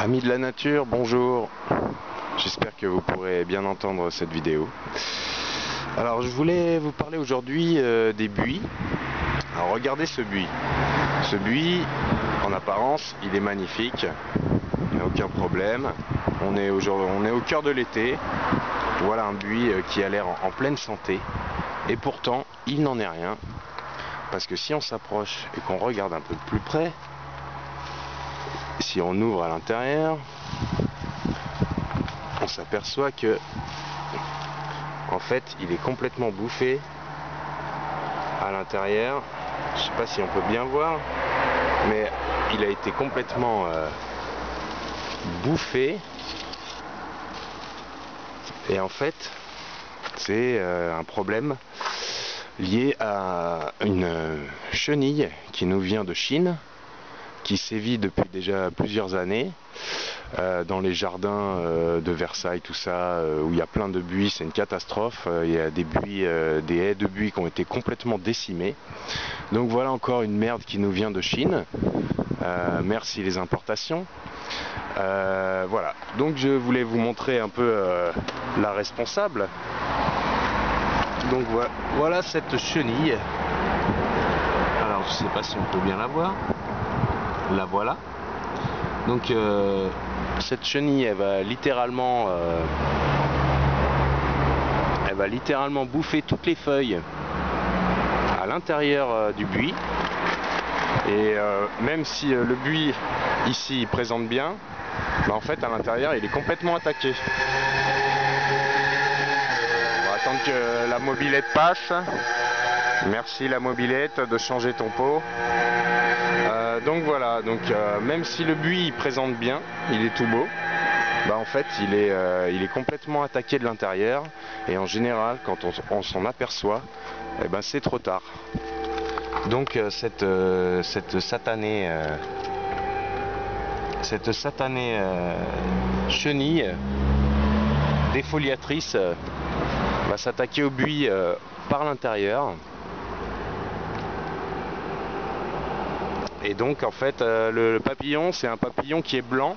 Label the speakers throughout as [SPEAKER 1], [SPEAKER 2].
[SPEAKER 1] Amis de la nature, bonjour. J'espère que vous pourrez bien entendre cette vidéo. Alors je voulais vous parler aujourd'hui des buis. Alors regardez ce buis. Ce buis, en apparence, il est magnifique. Il n'y a aucun problème. On est au cœur de l'été. Voilà un buis qui a l'air en pleine santé. Et pourtant, il n'en est rien. Parce que si on s'approche et qu'on regarde un peu plus près, si on ouvre à l'intérieur, on s'aperçoit que en fait il est complètement bouffé à l'intérieur. Je sais pas si on peut bien voir, mais il a été complètement bouffé. Et en fait c'est un problème lié à une chenille qui nous vient de Chine, qui sévit depuis déjà plusieurs années dans les jardins de Versailles, tout ça, où il y a plein de buis. C'est une catastrophe. Il y a des buis, des haies de buis qui ont été complètement décimées. Donc voilà encore une merde qui nous vient de Chine. Merci les importations. Voilà, donc je voulais vous montrer un peu la responsable. Donc voilà cette chenille. Alors je sais pas si on peut bien la voir. La voilà. Donc cette chenille, elle va littéralement bouffer toutes les feuilles à l'intérieur du buis. Et même si le buis ici présente bien, bah en fait à l'intérieur il est complètement attaqué. On va attendre que la mobilette passe. Merci la mobilette de changer ton pot. Donc voilà, même si le buis présente bien, il est tout beau, bah en fait il est complètement attaqué de l'intérieur, et en général quand on s'en aperçoit, eh ben c'est trop tard. Donc cette satanée chenille défoliatrice va s'attaquer au buis par l'intérieur. Et donc en fait le papillon, c'est un papillon qui est blanc,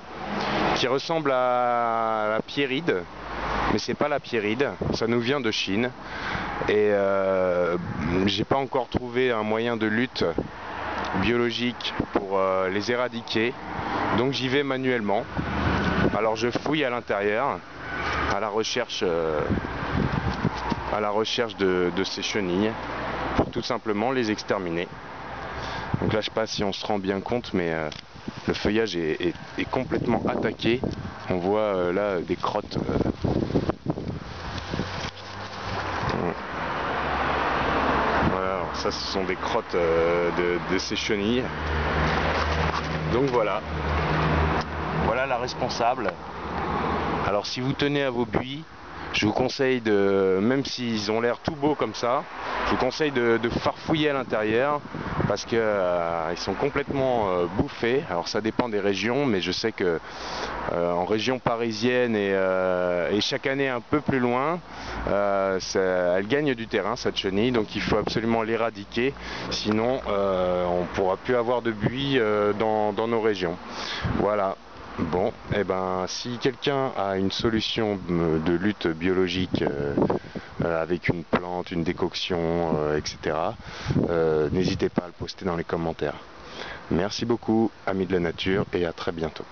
[SPEAKER 1] qui ressemble à la pierride, mais c'est pas la pierride, ça nous vient de Chine. Et j'ai pas encore trouvé un moyen de lutte biologique pour les éradiquer, donc j'y vais manuellement. Alors je fouille à l'intérieur à la recherche de ces chenilles pour tout simplement les exterminer. Donc là je sais pas si on se rend bien compte, mais le feuillage est complètement attaqué. On voit là des crottes. Voilà, alors ça ce sont des crottes de ces chenilles. Donc voilà la responsable. Alors si vous tenez à vos buis, je vous conseille même s'ils ont l'air tout beaux comme ça, je vous conseille de farfouiller à l'intérieur, parce que ils sont complètement bouffés. Alors ça dépend des régions, mais je sais que en région parisienne et chaque année un peu plus loin, elle gagne du terrain cette chenille, donc il faut absolument l'éradiquer, sinon on ne pourra plus avoir de buis dans nos régions. Voilà. Bon, et ben si quelqu'un a une solution de lutte biologique avec une plante, une décoction, etc., n'hésitez pas à le poster dans les commentaires. Merci beaucoup, amis de la nature, et à très bientôt.